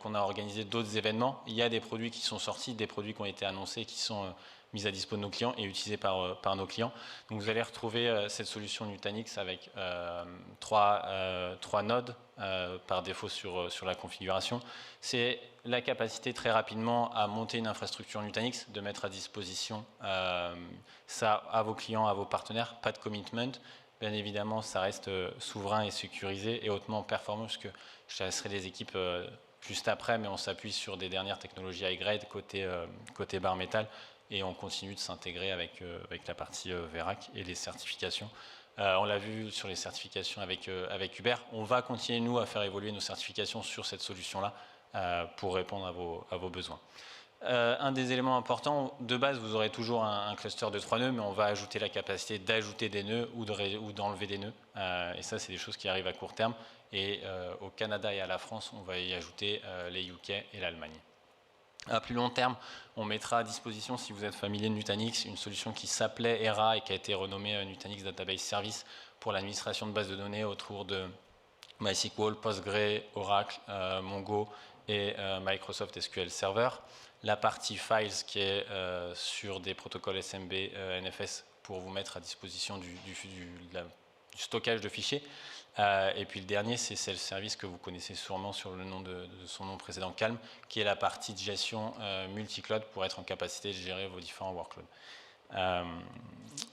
qu'on a organisé d'autres événements, il y a des produits qui sont sortis, des produits qui ont été annoncés, qui sont mis à dispo de nos clients et utilisés par nos clients. Donc vous allez retrouver cette solution Nutanix avec trois nodes par défaut sur la configuration. C'est la capacité très rapidement à monter une infrastructure Nutanix, de mettre à disposition ça à vos clients, à vos partenaires, pas de commitment. Bien évidemment, ça reste souverain et sécurisé et hautement performant, puisque je laisserai les équipes juste après, mais on s'appuie sur des dernières technologies high-grade côté bare métal, et on continue de s'intégrer avec la partie Verac et les certifications. On l'a vu sur les certifications avec Uber. On va continuer, nous, à faire évoluer nos certifications sur cette solution-là pour répondre à vos besoins. Un des éléments importants, de base, vous aurez toujours un cluster de 3 nœuds, mais on va ajouter la capacité d'ajouter des nœuds ou d'enlever des nœuds. Et ça, c'est des choses qui arrivent à court terme. Et au Canada et à la France, on va y ajouter les UK et l'Allemagne. À plus long terme, on mettra à disposition, si vous êtes familier de Nutanix, une solution qui s'appelait ERA et qui a été renommée Nutanix Database Service pour l'administration de bases de données autour de MySQL, Postgre, Oracle, Mongo et Microsoft SQL Server. La partie Files qui est sur des protocoles SMB, NFS pour vous mettre à disposition du stockage de fichiers. Et puis le dernier, c'est Self-Service que vous connaissez sûrement sur le nom de son nom précédent, Calm, qui est la partie de gestion multi-cloud pour être en capacité de gérer vos différents workloads.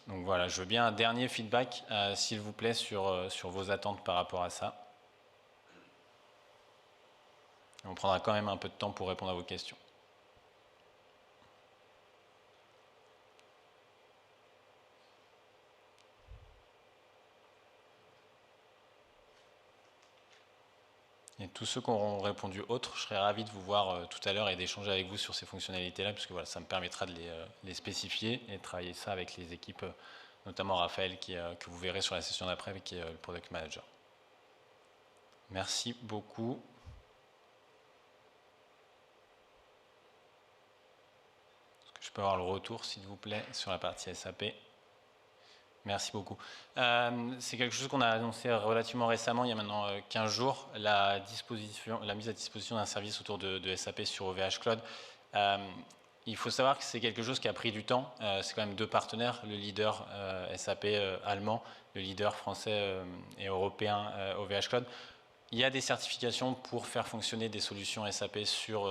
Donc voilà, je veux bien un dernier feedback, s'il vous plaît, sur vos attentes par rapport à ça. On prendra quand même un peu de temps pour répondre à vos questions. Et tous ceux qui auront répondu autres, je serais ravi de vous voir tout à l'heure et d'échanger avec vous sur ces fonctionnalités-là, puisque voilà, ça me permettra de les spécifier et de travailler ça avec les équipes, notamment Raphaël, que vous verrez sur la session d'après, qui est le Product Manager. Merci beaucoup. Est-ce que je peux avoir le retour, s'il vous plaît, sur la partie SAP ? Merci beaucoup. C'est quelque chose qu'on a annoncé relativement récemment, il y a maintenant 15 jours, la mise à disposition d'un service autour de SAP sur OVH Cloud. Il faut savoir que c'est quelque chose qui a pris du temps. C'est quand même 2 partenaires, le leader SAP allemand, le leader français et européen OVH Cloud. Il y a des certifications pour faire fonctionner des solutions SAP sur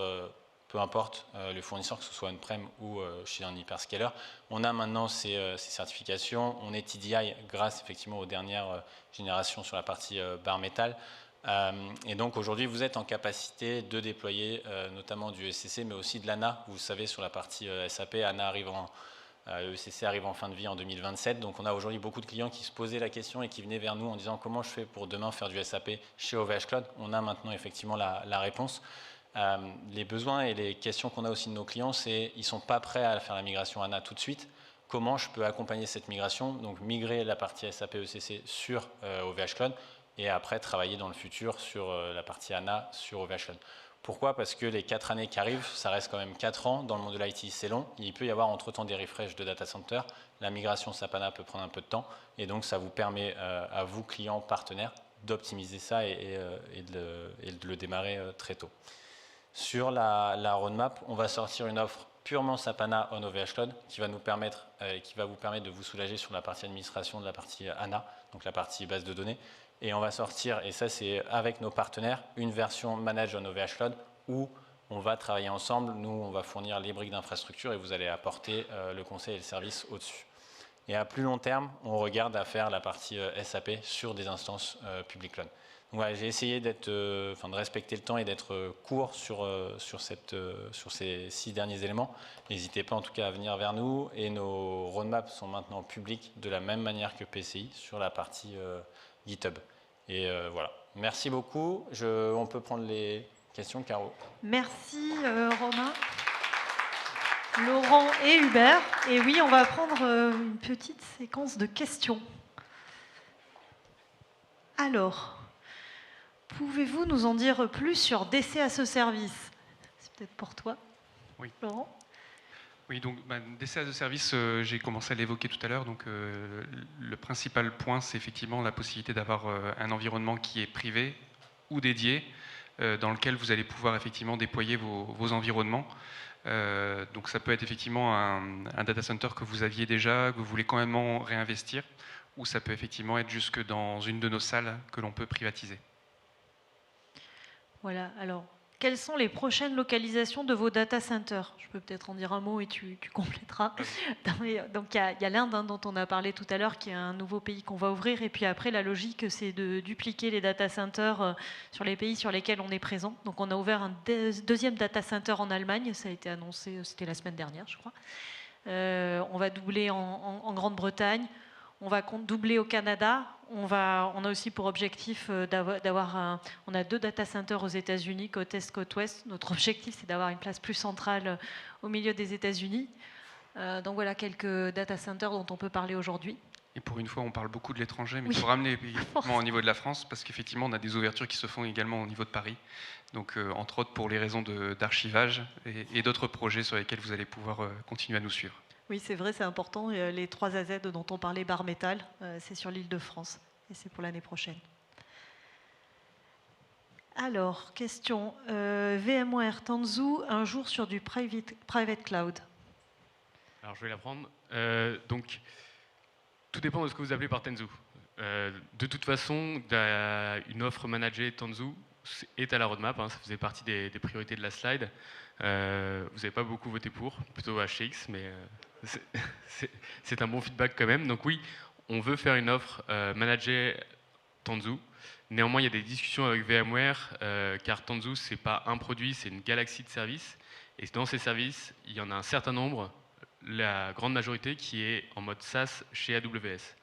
peu importe le fournisseur, que ce soit on-prem ou chez un hyperscaler. On a maintenant ces certifications. On est TDI grâce effectivement aux dernières générations sur la partie bare metal. Et donc aujourd'hui, vous êtes en capacité de déployer notamment du ECC, mais aussi de l'ANA. Vous savez, sur la partie SAP, ANA arrive ECC arrive en fin de vie en 2027. Donc on a aujourd'hui beaucoup de clients qui se posaient la question et qui venaient vers nous en disant comment je fais pour demain faire du SAP chez OVH Cloud. On a maintenant effectivement la réponse. Les besoins et les questions qu'on a aussi de nos clients, c'est ils ne sont pas prêts à faire la migration ANA tout de suite. Comment je peux accompagner cette migration? Donc migrer la partie SAP ECC sur OVH Cloud et après travailler dans le futur sur la partie ANA sur OVH Cloud. Pourquoi? Parce que les 4 années qui arrivent, ça reste quand même 4 ans. Dans le monde de l'IT, c'est long. Il peut y avoir entre-temps des refreshs de data center. La migration SAP ANA peut prendre un peu de temps. Et donc, ça vous permet à vous, clients, partenaires, d'optimiser ça et de le démarrer très tôt. Sur la roadmap, on va sortir une offre purement SAP ANA on OVH Cloud qui va vous permettre de vous soulager sur la partie administration de la partie ANA, donc la partie base de données. Et on va sortir, et ça c'est avec nos partenaires, une version Manage on OVH Cloud où on va travailler ensemble. Nous, on va fournir les briques d'infrastructure et vous allez apporter le conseil et le service au-dessus. Et à plus long terme, on regarde à faire la partie SAP sur des instances public cloud. Donc voilà, j'ai essayé de respecter le temps et d'être court sur ces 6 derniers éléments. N'hésitez pas en tout cas à venir vers nous. Et nos roadmaps sont maintenant publics de la même manière que PCI sur la partie GitHub. Et voilà. Merci beaucoup. On peut prendre les questions, Caro. Merci Romain, Laurent et Hubert. Et oui, on va prendre une petite séquence de questions. Alors, pouvez-vous nous en dire plus sur DC as a Service? C'est peut-être pour toi, oui. Laurent. Oui, donc DC as a service, j'ai commencé à l'évoquer tout à l'heure. Donc, le principal point, c'est effectivement la possibilité d'avoir un environnement qui est privé ou dédié, dans lequel vous allez pouvoir effectivement déployer vos environnements. Donc, ça peut être effectivement un data center que vous aviez déjà, que vous voulez quand même réinvestir, ou ça peut effectivement être jusque dans une de nos salles que l'on peut privatiser. Voilà, alors, quelles sont les prochaines localisations de vos data centers? Je peux peut-être en dire un mot et tu compléteras. Donc, il y a l'Inde, hein, dont on a parlé tout à l'heure, qui est un nouveau pays qu'on va ouvrir. Et puis après, la logique, c'est de dupliquer les data centers sur les pays sur lesquels on est présent. Donc, on a ouvert un deuxième data center en Allemagne. Ça a été annoncé, c'était la semaine dernière, je crois. On va doubler en Grande-Bretagne. On va doubler au Canada. On a aussi pour objectif d'avoir on a 2 data centers aux États-Unis, côte est, côte ouest. Notre objectif, c'est d'avoir une place plus centrale au milieu des États-Unis. Donc voilà quelques data centers dont on peut parler aujourd'hui. Et pour une fois, on parle beaucoup de l'étranger, mais Oui. il faut ramener au niveau de la France, parce qu'effectivement, on a des ouvertures qui se font également au niveau de Paris. Donc, entre autres, pour les raisons d'archivage et d'autres projets sur lesquels vous allez pouvoir continuer à nous suivre. Oui, c'est vrai, c'est important. Les 3 AZ dont on parlait, Bar Métal, c'est sur l'île de France. Et c'est pour l'année prochaine. Alors, question. VMware Tanzu, un jour sur du private cloud. Alors, je vais la prendre. Donc, tout dépend de ce que vous appelez par Tanzu. De toute façon, une offre managée Tanzu est à la roadmap. Hein, ça faisait partie des priorités de la slide. Vous n'avez pas beaucoup voté pour, plutôt HX, mais c'est un bon feedback quand même. Donc oui, on veut faire une offre managée Tanzu. Néanmoins, il y a des discussions avec VMware, car Tanzu, ce n'est pas un produit, c'est une galaxie de services. Et dans ces services, il y en a un certain nombre, la grande majorité, qui est en mode SaaS chez AWS.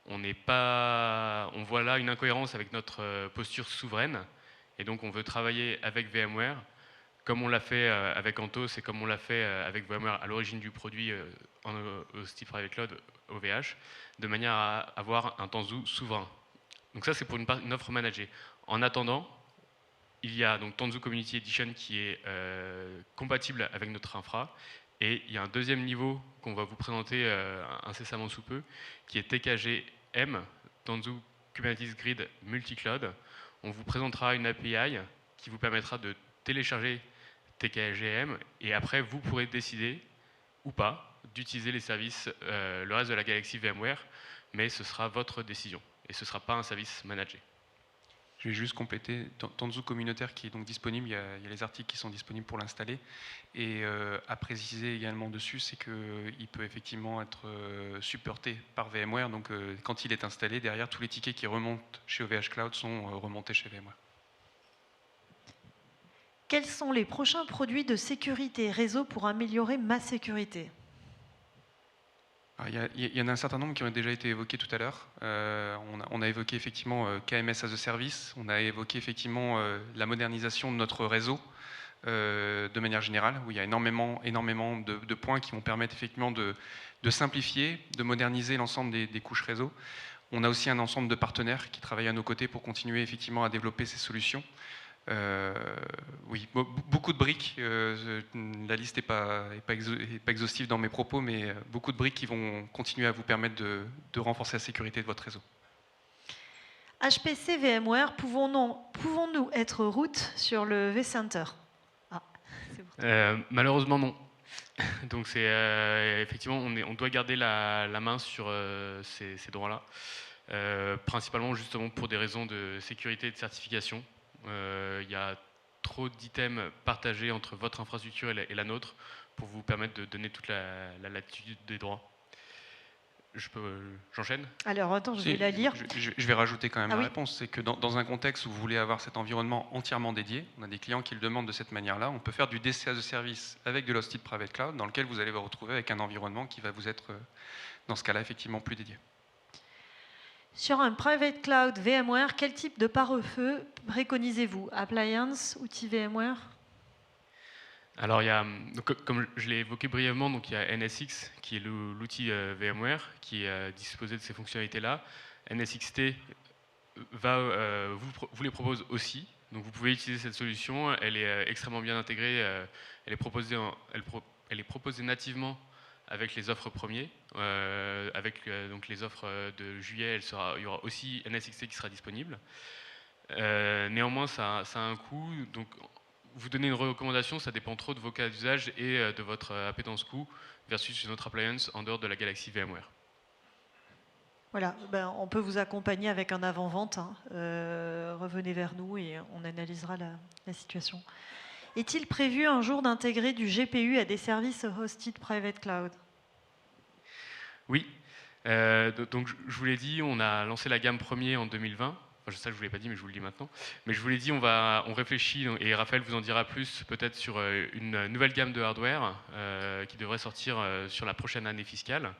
On voit là une incohérence avec notre posture souveraine, et donc on veut travailler avec VMware, comme on l'a fait avec Anthos et comme on l'a fait avec VMware à l'origine du produit au Steve Private Cloud OVH, de manière à avoir un Tanzu souverain. Donc ça, c'est pour une offre managée. En attendant, il y a donc Tanzu Community Edition qui est compatible avec notre infra, et il y a un deuxième niveau qu'on va vous présenter incessamment sous peu, qui est TKGM, Tanzu Kubernetes Grid Multicloud. On vous présentera une API qui vous permettra de télécharger TKGM, et après vous pourrez décider ou pas d'utiliser les services, le reste de la galaxie VMware, mais ce sera votre décision et ce ne sera pas un service managé. Je vais juste compléter. Tanzu communautaire qui est donc disponible, il y a les articles qui sont disponibles pour l'installer. Et à préciser également dessus, c'est qu'il peut effectivement être supporté par VMware. Donc quand il est installé, derrière, tous les tickets qui remontent chez OVH Cloud sont remontés chez VMware. Quels sont les prochains produits de sécurité réseau pour améliorer ma sécurité? Il y en a un certain nombre qui ont déjà été évoqués tout à l'heure. On a évoqué effectivement KMS as a service, on a évoqué effectivement la modernisation de notre réseau de manière générale, où il y a énormément de points qui vont permettre effectivement de simplifier, de moderniser l'ensemble des couches réseau. On a aussi un ensemble de partenaires qui travaillent à nos côtés pour continuer effectivement à développer ces solutions. Oui, beaucoup de briques. La liste n'est pas exhaustive dans mes propos, mais beaucoup de briques qui vont continuer à vous permettre de renforcer la sécurité de votre réseau. HPC VMware, pouvons-nous être root sur le vCenter? Malheureusement non. Donc c'est effectivement on doit garder la main sur ces droits-là, principalement justement pour des raisons de sécurité et de certification. Il y a trop d'items partagés entre votre infrastructure et la nôtre pour vous permettre de donner toute la latitude des droits. J'enchaîne? Alors attends, je vais la lire. Je vais rajouter quand même la oui. réponse. C'est que dans un contexte où vous voulez avoir cet environnement entièrement dédié, on a des clients qui le demandent de cette manière-là, on peut faire du DC as a service avec de l'hosted private cloud dans lequel vous allez vous retrouver avec un environnement qui va vous être, dans ce cas-là, effectivement plus dédié. Sur un private cloud VMware, quel type de pare-feu préconisez-vous? Appliance, outil VMware? Alors, donc, comme je l'ai évoqué brièvement, donc il y a NSX qui est l'outil VMware qui est disposé de ces fonctionnalités-là. NSXT vous les propose aussi. Donc vous pouvez utiliser cette solution. Elle est extrêmement bien intégrée. Elle elle est proposée nativement avec les offres premiers. Avec donc les offres de juillet, il y aura aussi NSXT qui sera disponible. Néanmoins, ça a un coût. Donc, vous donner une recommandation, ça dépend trop de vos cas d'usage et de votre appétence coût versus une autre appliance en dehors de la galaxie VMware. Voilà, ben, on peut vous accompagner avec un avant-vente. Hein. Revenez vers nous et on analysera la situation. Est-il prévu un jour d'intégrer du GPU à des services hosted private cloud? Oui. Donc, je vous l'ai dit, on a lancé la gamme premier en 2020. Enfin, ça, je ne vous l'ai pas dit, mais je vous le dis maintenant. Mais je vous l'ai dit, on réfléchit, et Raphaël vous en dira plus, peut-être sur une nouvelle gamme de hardware qui devrait sortir sur la prochaine année fiscale.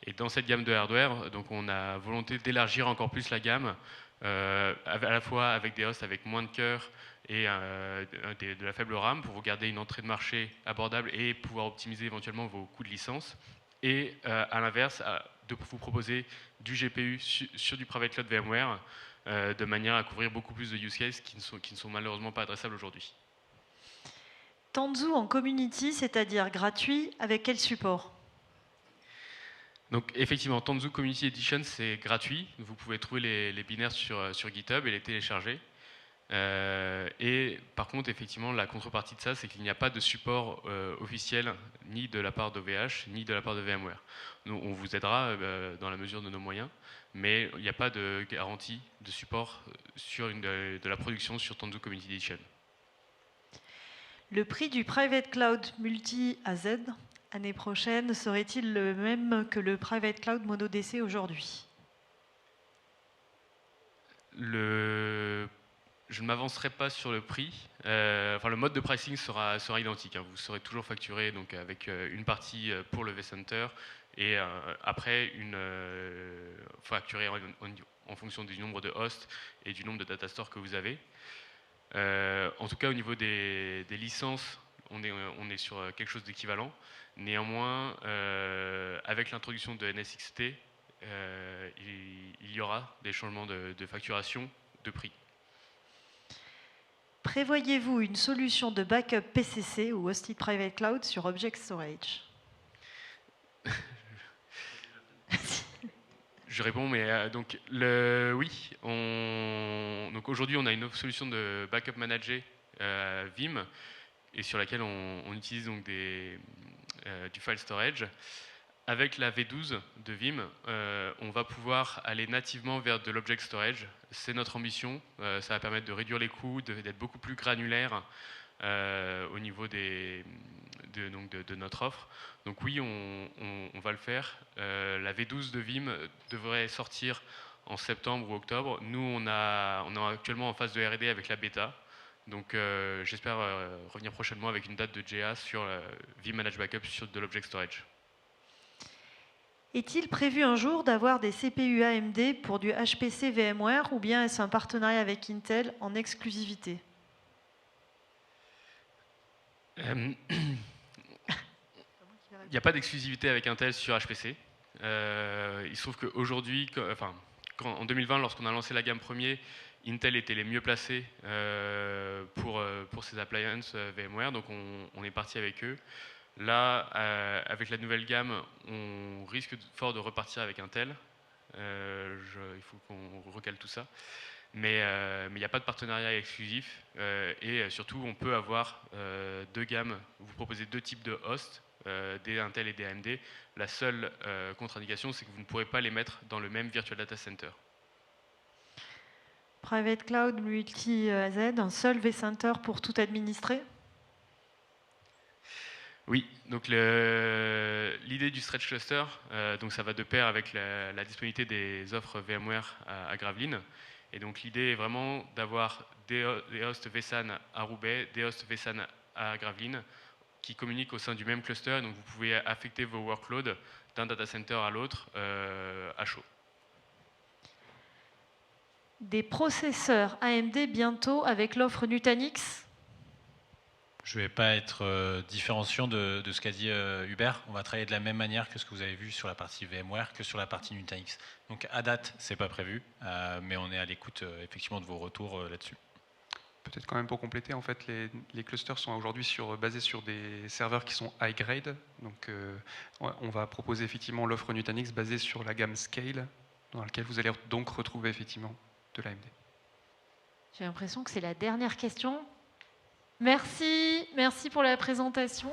Et dans cette gamme de hardware, donc, on a volonté d'élargir encore plus la gamme, à la fois avec des hosts avec moins de cœur et de la faible RAM, pour vous garder une entrée de marché abordable et pouvoir optimiser éventuellement vos coûts de licence. Et à l'inverse, de vous proposer du GPU sur du private cloud VMware, de manière à couvrir beaucoup plus de use cases qui ne sont malheureusement pas adressables aujourd'hui. Tanzu en community, c'est-à-dire gratuit, avec quel support? Donc effectivement, Tanzu Community Edition, c'est gratuit. Vous pouvez trouver les binaires sur GitHub et les télécharger. Et par contre, effectivement, la contrepartie de ça, c'est qu'il n'y a pas de support officiel, ni de la part d'OVH, ni de la part de VMware. Nous, on vous aidera dans la mesure de nos moyens, mais il n'y a pas de garantie de support sur de la production sur Tanzu Community Edition. Le prix du private cloud multi-AZ, année prochaine, serait-il le même que le private cloud mono DC aujourd'hui? Je ne m'avancerai pas sur le prix. Le mode de pricing sera identique. Hein. Vous serez toujours facturé donc, avec une partie pour le vCenter et après facturé en fonction du nombre de hosts et du nombre de data stores que vous avez. En tout cas, au niveau des licences, on est sur quelque chose d'équivalent. Néanmoins, avec l'introduction de NSXT, il y aura des changements de facturation, de prix. Prévoyez-vous une solution de backup PCC ou Hosted Private Cloud sur Object Storage? Je réponds, mais donc oui. Donc aujourd'hui, on a une autre solution de backup manager Vim et sur laquelle on utilise donc du file storage. Avec la V12 de Vim, on va pouvoir aller nativement vers de l'object storage. C'est notre ambition. Ça va permettre de réduire les coûts, d'être beaucoup plus granulaire au niveau de notre offre. Donc oui, on va le faire. La V12 de Vim devrait sortir en septembre ou octobre. Nous, on est actuellement en phase de R&D avec la bêta. Donc j'espère revenir prochainement avec une date de GA sur Vim Managed Backup sur de l'object storage. Est-il prévu un jour d'avoir des CPU AMD pour du HPC VMware ou bien est-ce un partenariat avec Intel en exclusivité? Il n'y a pas d'exclusivité avec Intel sur HPC. Il se trouve qu'aujourd'hui, en 2020, lorsqu'on a lancé la gamme premier, Intel était les mieux placés pour ses appliances VMware, donc on est parti avec eux. Là, avec la nouvelle gamme, on risque fort de repartir avec Intel. Il faut qu'on recale tout ça. Mais il n'y a pas de partenariat exclusif. Et surtout, on peut avoir deux gammes. Vous proposez deux types de hosts, des Intel et des AMD. La seule contre-indication, c'est que vous ne pourrez pas les mettre dans le même Virtual Data Center. Private Cloud multi-AZ, un seul vCenter pour tout administrer? Oui, donc l'idée du Stretch Cluster, donc ça va de pair avec la disponibilité des offres VMware à Gravelines. Et donc l'idée est vraiment d'avoir des hosts vSAN à Roubaix, des hosts vSAN à Gravelines, qui communiquent au sein du même cluster. Donc vous pouvez affecter vos workloads d'un data center à l'autre à chaud. Des processeurs AMD bientôt avec l'offre Nutanix? Je ne vais pas être différenciant de ce qu'a dit Hubert. On va travailler de la même manière que ce que vous avez vu sur la partie VMware que sur la partie Nutanix. Donc à date, ce n'est pas prévu, mais on est à l'écoute effectivement de vos retours là-dessus. Peut-être quand même pour compléter, en fait, les clusters sont aujourd'hui basés sur des serveurs qui sont high grade. Donc, on va proposer effectivement l'offre Nutanix basée sur la gamme Scale, dans laquelle vous allez donc retrouver effectivement de l'AMD. J'ai l'impression que c'est la dernière question. Merci pour la présentation.